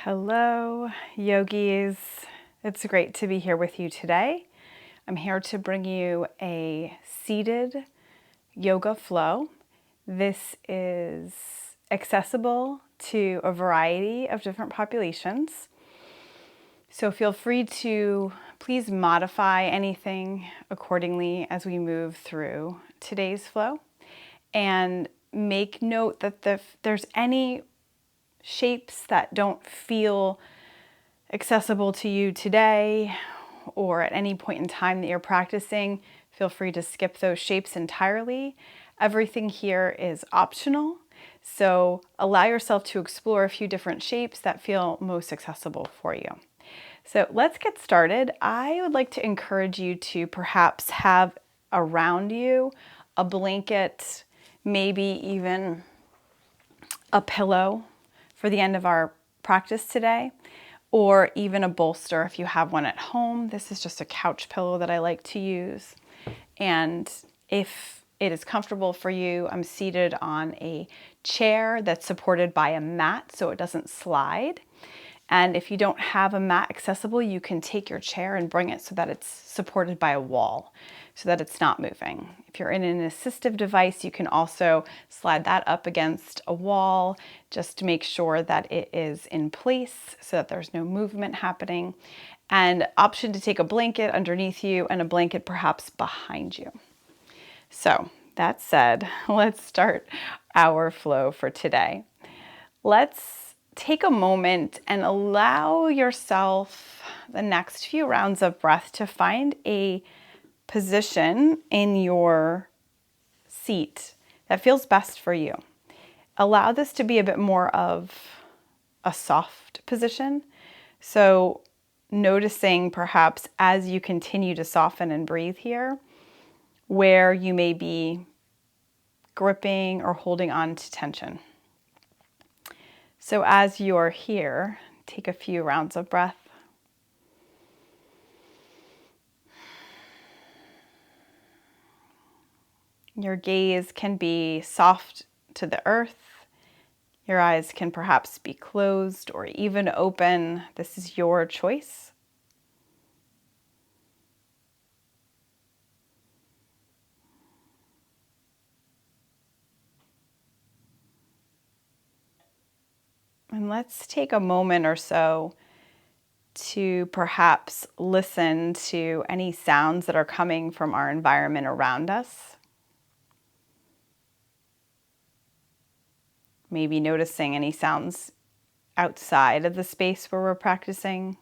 Hello, yogis. It's great to be here with you today. I'm here to bring you a seated yoga flow. This is accessible to a variety of different populations. So feel free to please modify anything accordingly as we move through today's flow. And make note that if there's any shapes that don't feel accessible to you today or at any point in time that you're practicing, feel free to skip those shapes entirely. Everything here is optional, so allow yourself to explore a few different shapes that feel most accessible for you. So let's get started. I would like to encourage you to perhaps have around you a blanket, maybe even a pillow for the end of our practice today, or even a bolster if you have one at home. This is just a couch pillow that I like to use. And if it is comfortable for you, I'm seated on a chair that's supported by a mat so it doesn't slide. And if you don't have a mat accessible, you can take your chair and bring it so that it's supported by a wall, so that it's not moving. If you're in an assistive device, you can also slide that up against a wall just to make sure that it is in place so that there's no movement happening. And option to take a blanket underneath you and a blanket perhaps behind you. So that said, let's start our flow for today. Let's take a moment and allow yourself the next few rounds of breath to find a position in your seat that feels best for you. Allow this to be a bit more of a soft position. So noticing perhaps as you continue to soften and breathe here, where you may be gripping or holding on to tension. So as you're here, take a few rounds of breath. Your gaze can be soft to the earth. Your eyes can perhaps be closed or even open. This is your choice. And let's take a moment or so to perhaps listen to any sounds that are coming from our environment around us. Maybe noticing any sounds outside of the space where we're practicing.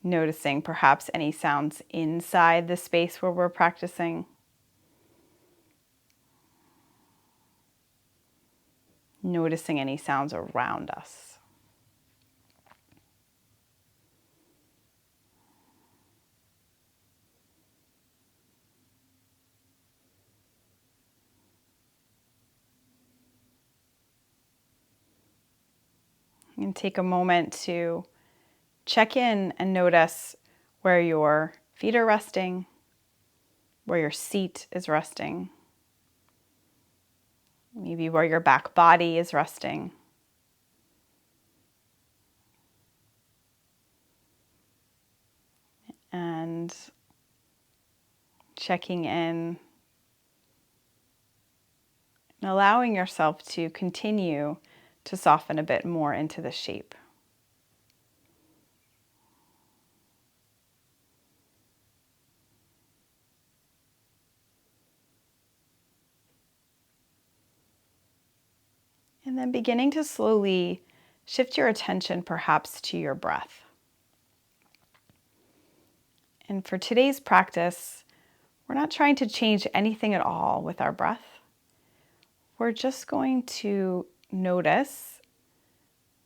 Noticing perhaps any sounds inside the space where we're practicing. Noticing any sounds around us. And take a moment to check in and notice where your feet are resting, where your seat is resting, maybe where your back body is resting. And checking in and allowing yourself to continue to soften a bit more into the shape. And then beginning to slowly shift your attention perhaps to your breath. And for today's practice, we're not trying to change anything at all with our breath. We're just going to notice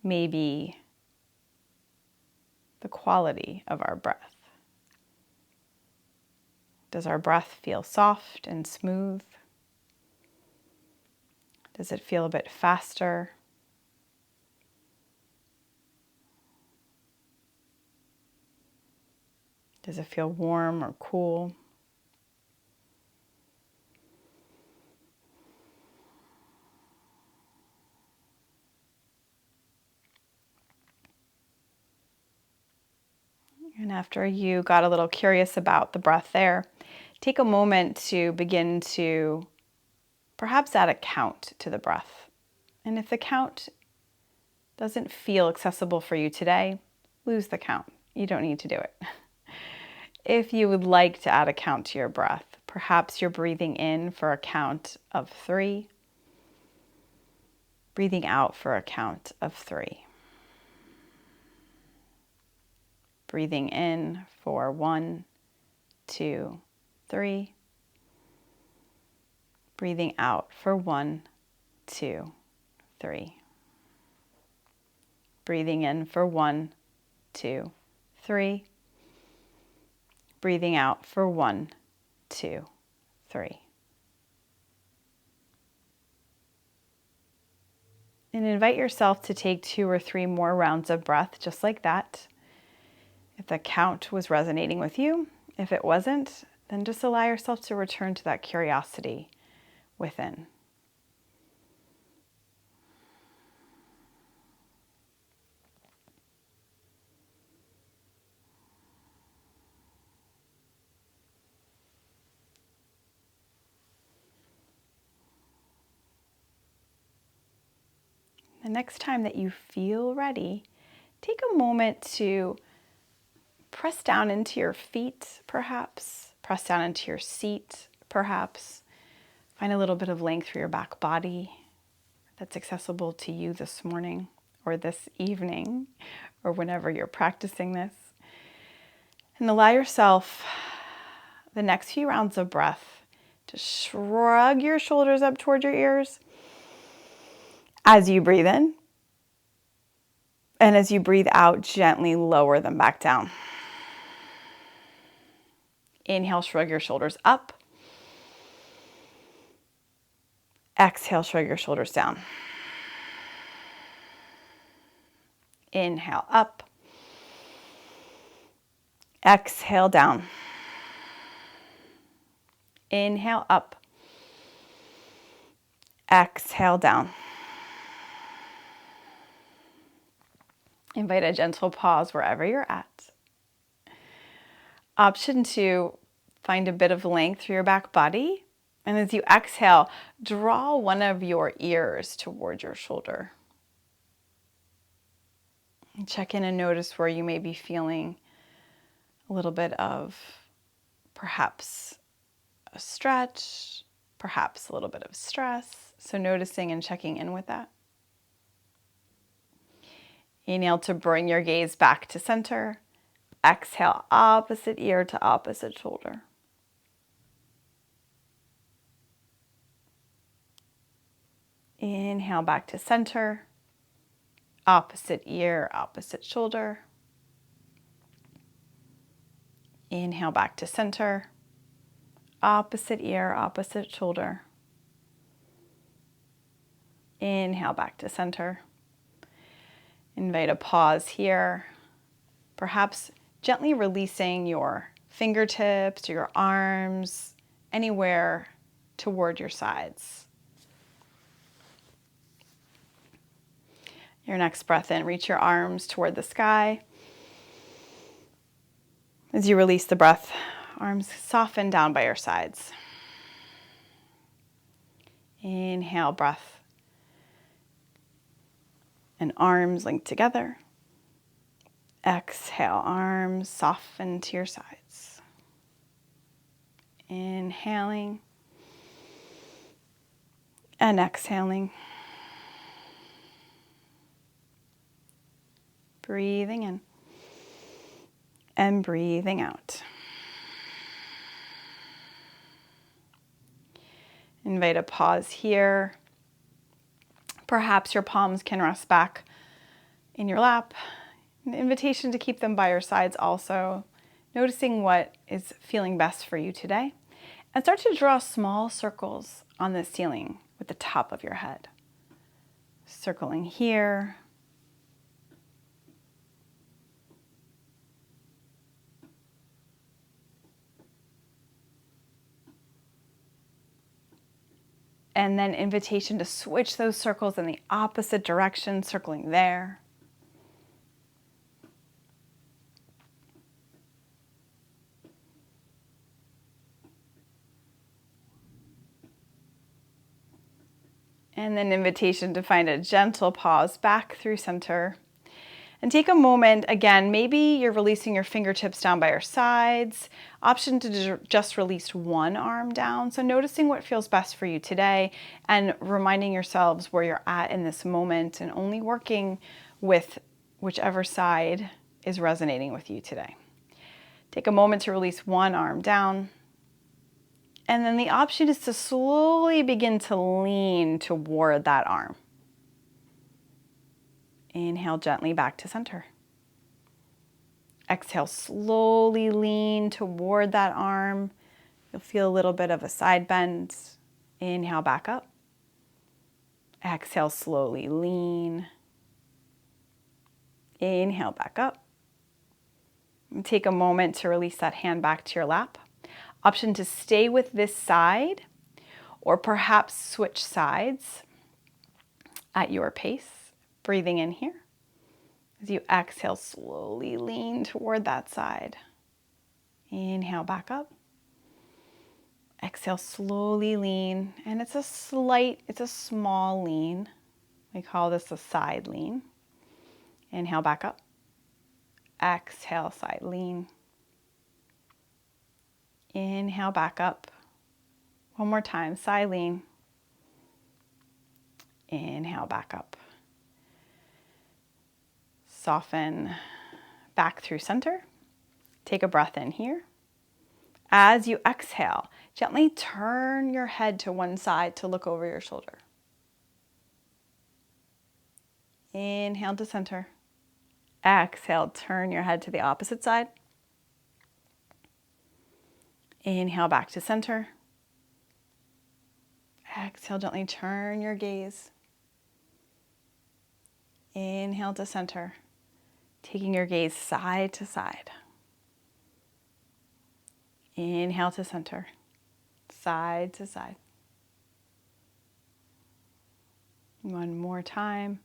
maybe the quality of our breath. Does our breath feel soft and smooth? Does it feel a bit faster? Does it feel warm or cool? And after you got a little curious about the breath there, take a moment to begin to perhaps add a count to the breath. And if the count doesn't feel accessible for you today, lose the count. You don't need to do it. If you would like to add a count to your breath, perhaps you're breathing in for a count of 3, breathing out for a count of 3. Breathing in for 1, 2, 3. Breathing out for 1, 2, 3. Breathing in for 1, 2, 3. Breathing out for 1, 2, 3. And invite yourself to take 2 or 3 more rounds of breath just like that. If the count was resonating with you, if it wasn't, then just allow yourself to return to that curiosity within. The next time that you feel ready, take a moment to press down into your feet, perhaps. Press down into your seat, perhaps. Find a little bit of length through your back body that's accessible to you this morning or this evening or whenever you're practicing this. And allow yourself the next few rounds of breath to shrug your shoulders up toward your ears as you breathe in. And as you breathe out, gently lower them back down. Inhale, shrug your shoulders up. Exhale, shrug your shoulders down. Inhale, up. Exhale, down. Inhale, up. Exhale, down. Invite a gentle pause wherever you're at. Option 2, find a bit of length through your back body. And as you exhale, draw one of your ears toward your shoulder. And check in and notice where you may be feeling a little bit of perhaps a stretch, perhaps a little bit of stress. So noticing and checking in with that. Inhale to bring your gaze back to center. Exhale, opposite ear to opposite shoulder. Inhale back to center. Opposite ear, opposite shoulder. Inhale back to center. Opposite ear, opposite shoulder. Inhale back to center. Invite a pause here. Perhaps gently releasing your fingertips or your arms anywhere toward your sides. Your next breath in, reach your arms toward the sky. As you release the breath, arms soften down by your sides. Inhale, breath. And arms linked together. Exhale, arms soften to your sides. Inhaling and exhaling. Breathing in and breathing out. Invite a pause here. Perhaps your palms can rest back in your lap. An invitation to keep them by your sides also. Noticing what is feeling best for you today. And start to draw small circles on the ceiling with the top of your head. Circling here. And then invitation to switch those circles in the opposite direction, circling there. And then invitation to find a gentle pause back through center. And take a moment, again, maybe you're releasing your fingertips down by your sides. Option to just release one arm down. So noticing what feels best for you today and reminding yourselves where you're at in this moment and only working with whichever side is resonating with you today. Take a moment to release one arm down. And then the option is to slowly begin to lean toward that arm. Inhale gently back to center. Exhale, slowly lean toward that arm. You'll feel a little bit of a side bend. Inhale back up. Exhale, slowly lean. Inhale back up. And take a moment to release that hand back to your lap. Option to stay with this side or perhaps switch sides at your pace. Breathing in here. As you exhale, slowly lean toward that side. Inhale back up. Exhale, slowly lean. And it's a small lean. We call this a side lean. Inhale back up. Exhale, side lean. Inhale back up. One more time, side lean. Inhale back up. Soften back through center. Take a breath in here. As you exhale, gently turn your head to one side to look over your shoulder. Inhale to center. Exhale, turn your head to the opposite side. Inhale back to center. Exhale, gently turn your gaze. Inhale to center. Taking your gaze side to side. Inhale to center. Side to side. One more time.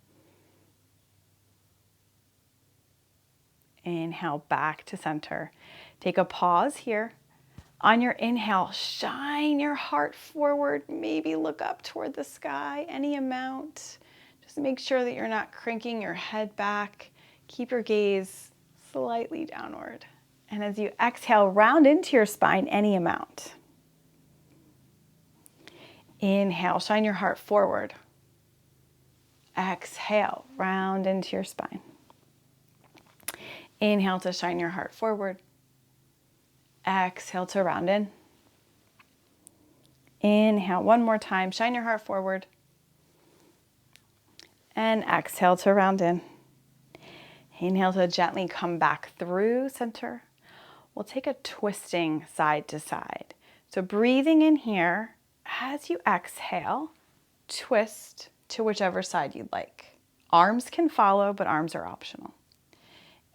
Inhale back to center. Take a pause here. On your inhale, shine your heart forward. Maybe look up toward the sky, any amount. Just make sure that you're not cranking your head back. Keep your gaze slightly downward. And as you exhale, round into your spine any amount. Inhale, shine your heart forward. Exhale, round into your spine. Inhale to shine your heart forward. Exhale to round in. Inhale one more time, shine your heart forward. And exhale to round in. Inhale to gently come back through center. We'll take a twisting side to side. So breathing in here, as you exhale, twist to whichever side you'd like. Arms can follow, but arms are optional.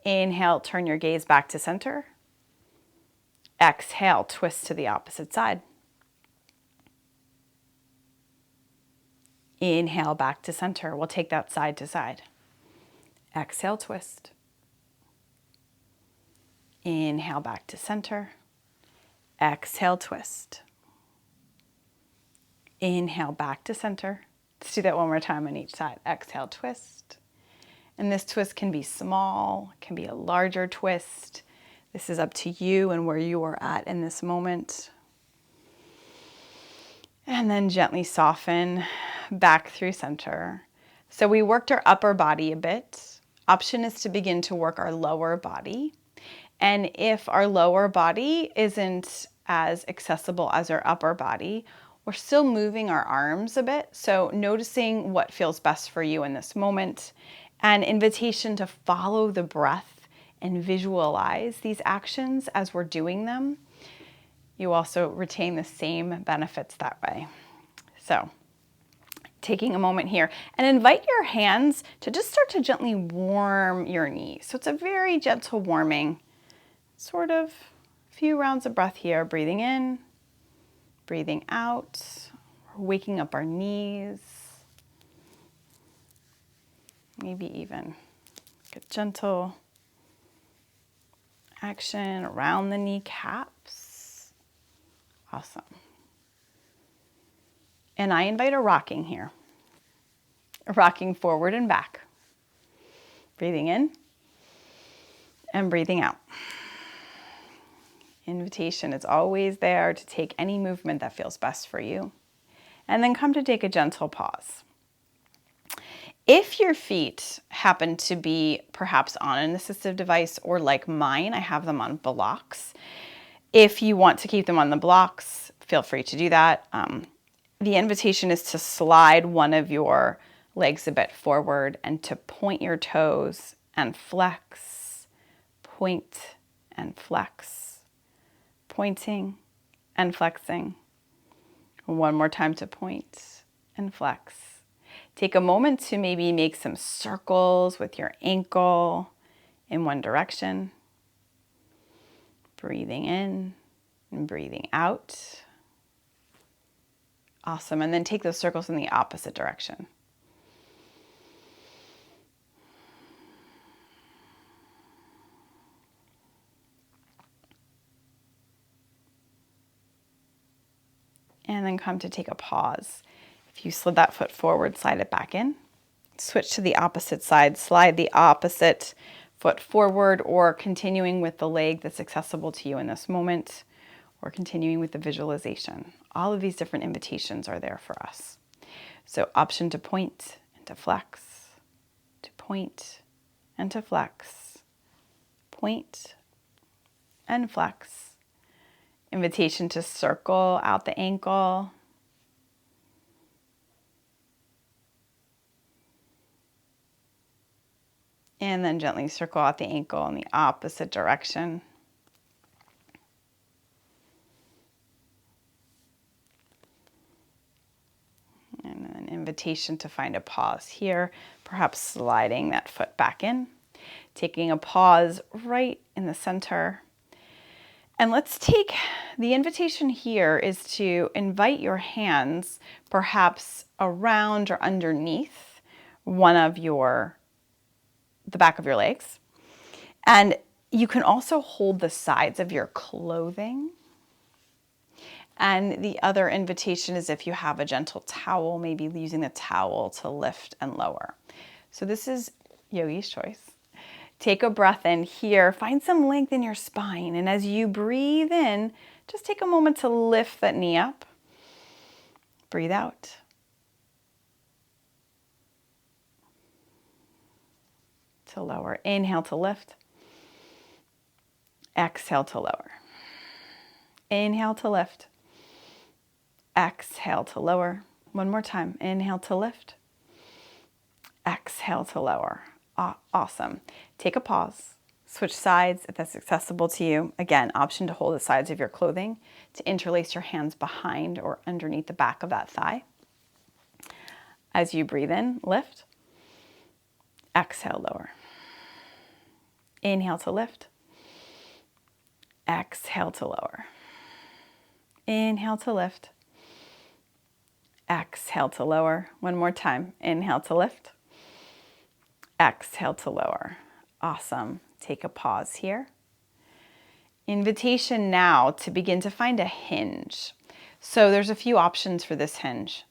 Inhale, turn your gaze back to center. Exhale, twist to the opposite side. Inhale, back to center. We'll take that side to side. Exhale, twist. Inhale, back to center. Exhale, twist. Inhale, back to center. Let's do that one more time on each side. Exhale, twist. And this twist can be small, can be a larger twist. This is up to you and where you are at in this moment. And then gently soften back through center. So we worked our upper body a bit. Option is to begin to work our lower body. And if our lower body isn't as accessible as our upper body, we're still moving our arms a bit. So noticing what feels best for you in this moment. An invitation to follow the breath and visualize these actions as we're doing them. You also retain the same benefits that way. So taking a moment here and invite your hands to just start to gently warm your knees. So it's a very gentle warming, sort of a few rounds of breath here. Breathing in, breathing out, waking up our knees. Maybe even a gentle action around the kneecaps. Awesome. And I invite a rocking here. rocking forward and back. Breathing in and breathing out. Invitation is always there to take any movement that feels best for you. And then come to take a gentle pause. If your feet happen to be perhaps on an assistive device, or like mine, I have them on blocks. If you want to keep them on the blocks, feel free to do that. The invitation is to slide one of your legs a bit forward and to point your toes and flex, point and flex, pointing and flexing. One more time to point and flex. Take a moment to maybe make some circles with your ankle in one direction. Breathing in and breathing out. Awesome. And then take those circles in the opposite direction. And then come to take a pause. If you slid that foot forward, slide it back in. Switch to the opposite side, slide the opposite foot forward, or continuing with the leg that's accessible to you in this moment, or continuing with the visualization. All of these different invitations are there for us. So option to point and to flex, to point and to flex, point and flex. Invitation to circle out the ankle. And then gently circle out the ankle in the opposite direction. And an invitation to find a pause here, perhaps sliding that foot back in, taking a pause right in the center. And let's take, the invitation here is to invite your hands perhaps around or underneath one of the back of your legs. And you can also hold the sides of your clothing. And the other invitation is if you have a gentle towel, maybe using the towel to lift and lower. So this is yogi's choice. Take a breath in here, find some length in your spine. And as you breathe in, just take a moment to lift that knee up. Breathe out. To lower. Inhale to lift. Exhale to lower. Inhale to lift. Exhale to lower. One more time. Inhale to lift. Exhale to lower. Awesome. Take a pause. Switch sides if that's accessible to you. Again, option to hold the sides of your clothing, to interlace your hands behind or underneath the back of that thigh. As you breathe in, lift. Exhale, lower. Inhale to lift. Exhale to lower. Inhale to lift. Exhale to lower. One more time. Inhale to lift. Exhale to lower. Awesome. Take a pause here. Invitation now to begin to find a hinge. So there's a few options for this hinge.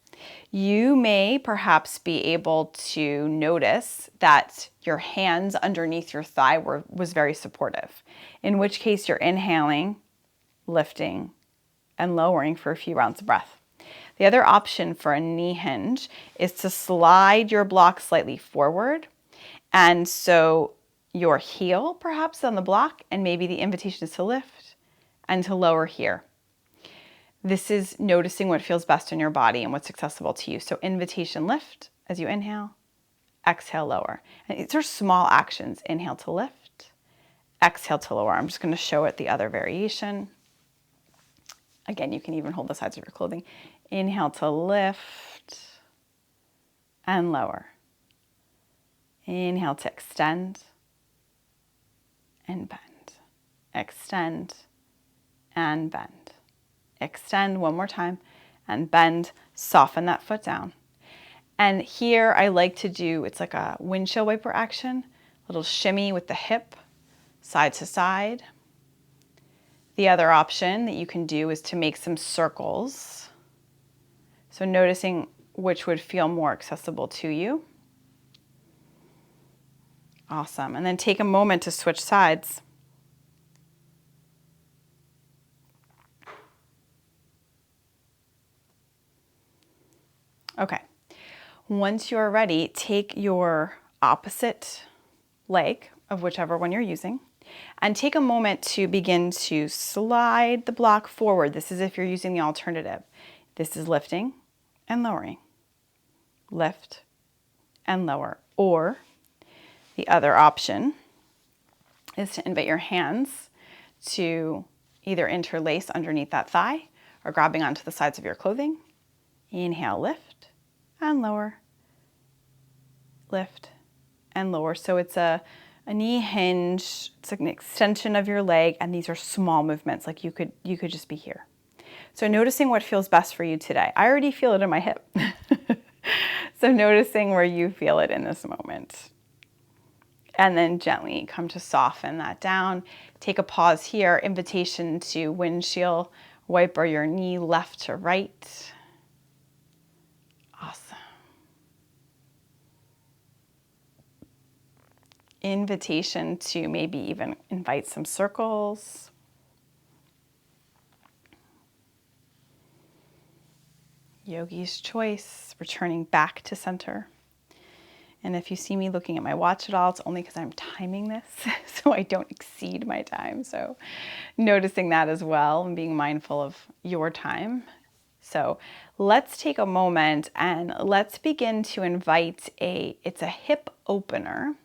You may perhaps be able to notice that your hands underneath your thigh was very supportive, in which case you're inhaling, lifting, and lowering for a few rounds of breath. The other option for a knee hinge is to slide your block slightly forward, and so your heel perhaps on the block, and maybe the invitation is to lift and to lower here. This is noticing what feels best in your body and what's accessible to you. So invitation, lift as you inhale, exhale, lower. And these are small actions. Inhale to lift, exhale to lower. I'm just going to show it the other variation. Again, you can even hold the sides of your clothing. Inhale to lift and lower. Inhale to extend and bend. Extend and bend. Extend one more time and bend, soften that foot down. And here I like to do, it's like a windshield wiper action, little shimmy with the hip, side to side. The other option that you can do is to make some circles. So noticing which would feel more accessible to you. Awesome. And then take a moment to switch sides. Okay. Once you're ready, take your opposite leg of whichever one you're using and take a moment to begin to slide the block forward. This is if you're using the alternative. This is lifting and lowering. Lift and lower. Or the other option is to invite your hands to either interlace underneath that thigh or grabbing onto the sides of your clothing. Inhale, lift and lower. Lift and lower. So it's a knee hinge, it's like an extension of your leg, and these are small movements, like you could just be here. So noticing what feels best for you today. I already feel it in my hip. So noticing where you feel it in this moment. And then gently come to soften that down. Take a pause here, invitation to windshield wiper your knee left to right. Awesome. Invitation to maybe even invite some circles. Yogi's choice, returning back to center. And if you see me looking at my watch at all, it's only because I'm timing this so I don't exceed my time. So noticing that as well and being mindful of your time. So let's take a moment and let's begin to invite it's a hip opener.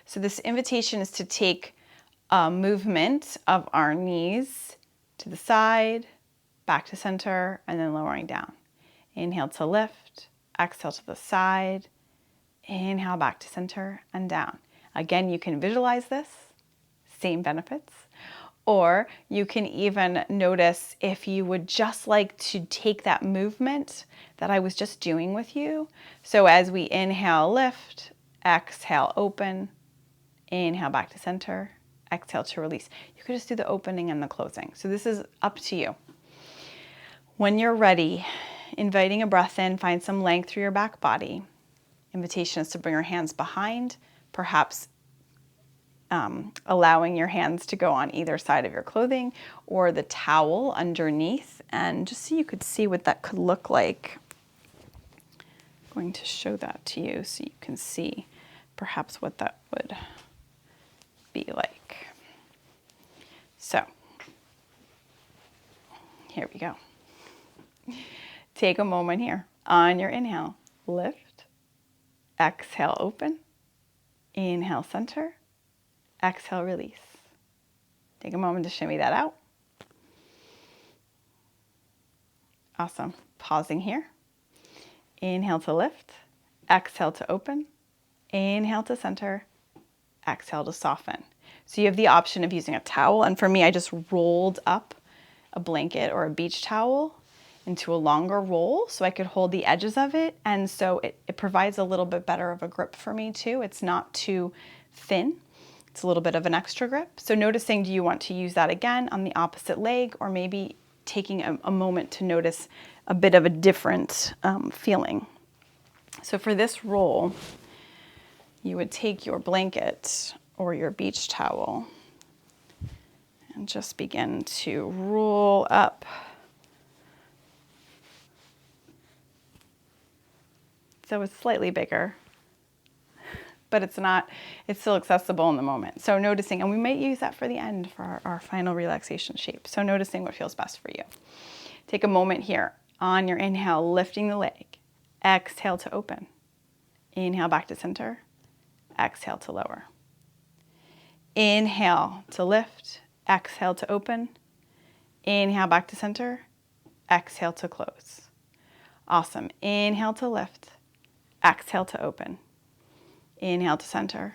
So this invitation is to take a movement of our knees to the side, back to center, and then lowering down. Inhale to lift, exhale to the side, inhale back to center and down. Again, you can visualize this, same benefits, or you can even notice if you would just like to take that movement that I was just doing with you. So as we inhale, lift, exhale, open, inhale back to center, exhale to release. You could just do the opening and the closing. So this is up to you. When you're ready, inviting a breath in, find some length through your back body. Invitation is to bring your hands behind, perhaps allowing your hands to go on either side of your clothing or the towel underneath. And just so you could see what that could look like, I'm going to show that to you so you can see perhaps what that would be like. So here we go. Take a moment here. On your inhale, lift, exhale, open, inhale, center, exhale, release. Take a moment to shimmy that out. Awesome. Pausing here. Inhale to lift, exhale to open, inhale to center, exhale to soften. So you have the option of using a towel, and for me, I just rolled up a blanket or a beach towel into a longer roll so I could hold the edges of it, and so it provides a little bit better of a grip for me too. It's not too thin. It's a little bit of an extra grip. So noticing, do you want to use that again on the opposite leg, or maybe taking a moment to notice a bit of a different feeling. So for this roll, you would take your blanket or your beach towel and just begin to roll up. So it's slightly bigger, but it's still accessible in the moment. So noticing, and we might use that for the end for our final relaxation shape. So noticing what feels best for you. Take a moment here. On your inhale, lifting the leg. Exhale to open. Inhale back to center. Exhale to lower. Inhale to lift. Exhale to open. Inhale back to center. Exhale to close. Awesome. Inhale to lift. Exhale to open. Inhale to center.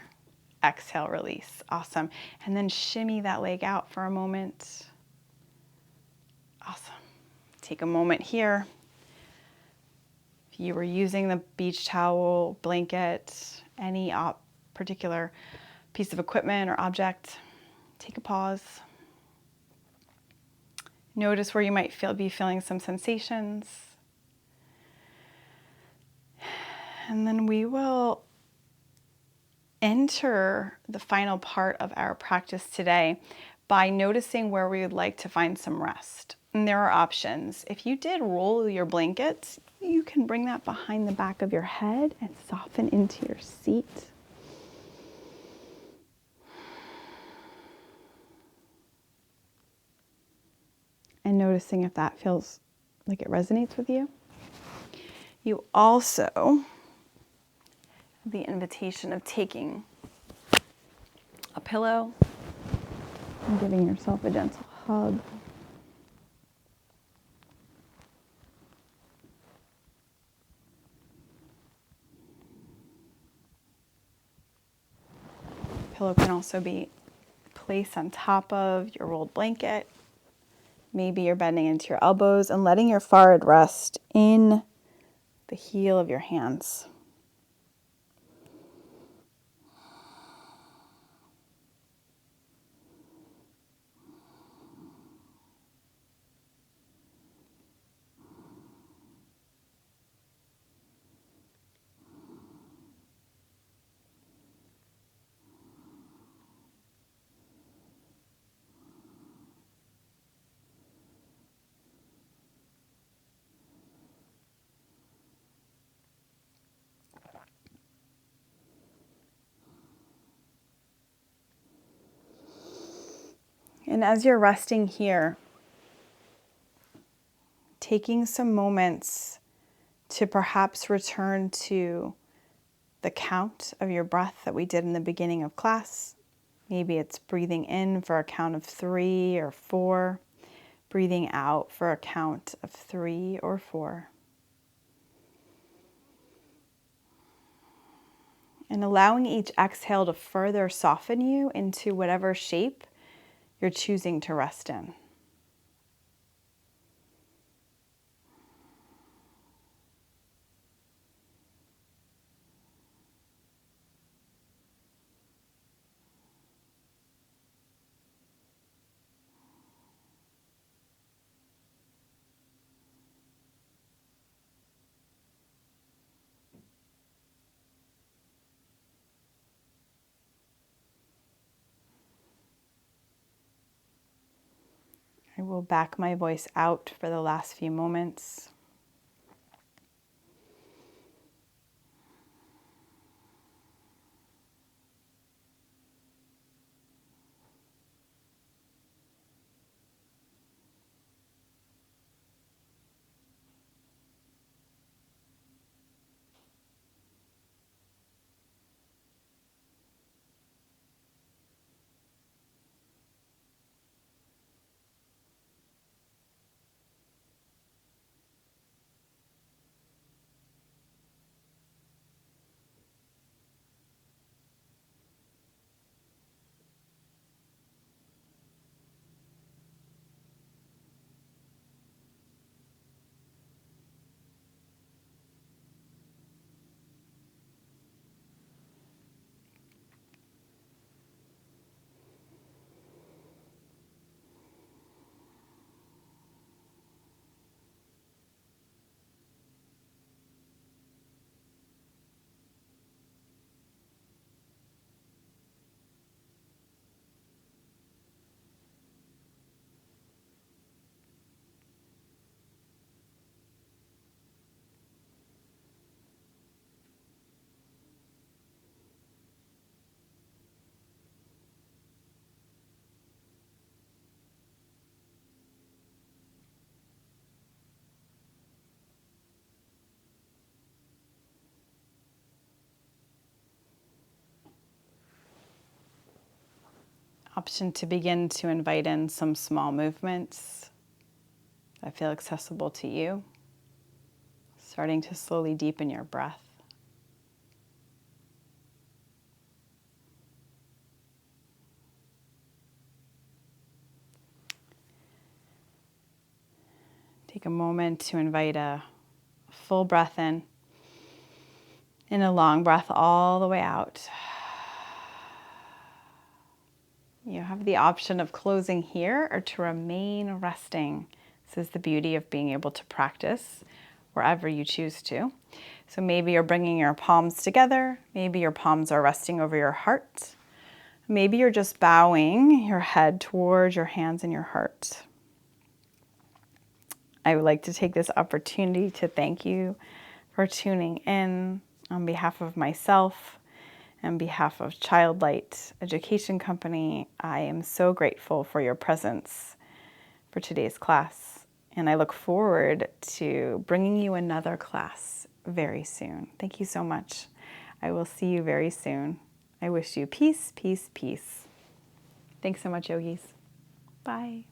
Exhale, release. Awesome. And then shimmy that leg out for a moment. Awesome. Take a moment here. If you were using the beach towel, blanket, any particular piece of equipment or object, take a pause. Notice where you might be feeling some sensations. And then we will enter the final part of our practice today by noticing where we would like to find some rest. And there are options. If you did roll your blankets, you can bring that behind the back of your head and soften into your seat. And noticing if that feels like it resonates with you. You also have the invitation of taking a pillow and giving yourself a gentle hug. Pillow can also be placed on top of your rolled blanket. Maybe you're bending into your elbows and letting your forehead rest in the heel of your hands. And as you're resting here, taking some moments to perhaps return to the count of your breath that we did in the beginning of class. Maybe it's breathing in for a count of 3 or 4, breathing out for a count of 3 or 4. And allowing each exhale to further soften you into whatever shape you're choosing to rest in. I will back my voice out for the last few moments. Option to begin to invite in some small movements that feel accessible to you, starting to slowly deepen your breath. Take a moment to invite a full breath in and a long breath all the way out. You have the option of closing here or to remain resting. This is the beauty of being able to practice wherever you choose to. So maybe you're bringing your palms together. Maybe your palms are resting over your heart. Maybe you're just bowing your head towards your hands and your heart. I would like to take this opportunity to thank you for tuning in on behalf of myself and behalf of Childlight Education Company. I am so grateful for your presence for today's class, and I look forward to bringing you another class very soon. Thank you so much. I will see you very soon. I wish you peace, peace, peace. Thanks so much, yogis. Bye.